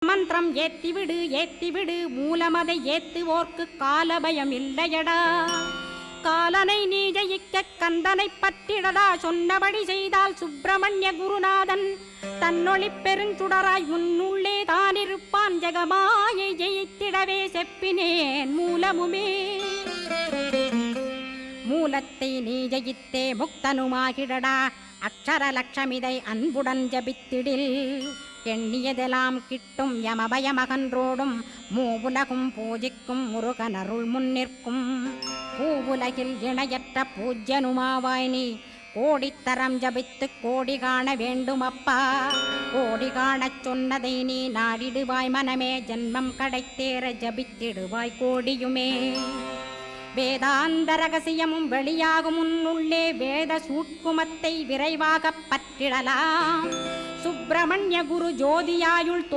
மந்திரம் ஏத்திவிடு மூலமதை ஏத்துவோர்க்கு காலபயம் இல்லையடா. காலனை நீ ஜெயிக்க கந்தனை பற்றிடடா. சொன்னபடி செய்தால் சுப்பிரமணிய குருநாதன் தன்னொளி பெருஞ்சுடராய் முன்னுள்ளே தானிருப்பான். ஜெகமாயை ஜெயித்திடவே செப்பினேன் மூலமுமே. மூலத்தை நீ ஜெயித்தே முக்தனுமாகிடடா. அக்ஷர லட்சமிதை அன்புடன் ஜபித்திடில் எண்ணியதெல்லாம் கிட்டும். யமபயமகன்றோடும் மூவுலகும் பூஜிக்கும் முருகனருள் முன்னிற்கும். பூவுலகில் இணையற்ற பூஜ்யனுமாவாய் நீ. கோடித்தரம் ஜபித்து கோடி காண வேண்டுமப்பா. கோடி காணச் சொன்னதை நீ நாடிடுவாய் மனமே. ஜென்மம் கடைத்தேற ஜபித்திடுவாய் கோடியுமே. வேதாந்த ரகசியமும் வெளியாகும் முன்னுள்ளே வேத சூட்குமத்தை விரைவாக பற்றிடலாம். சுப்பிரமணிய குரு ஜோதியாயுள்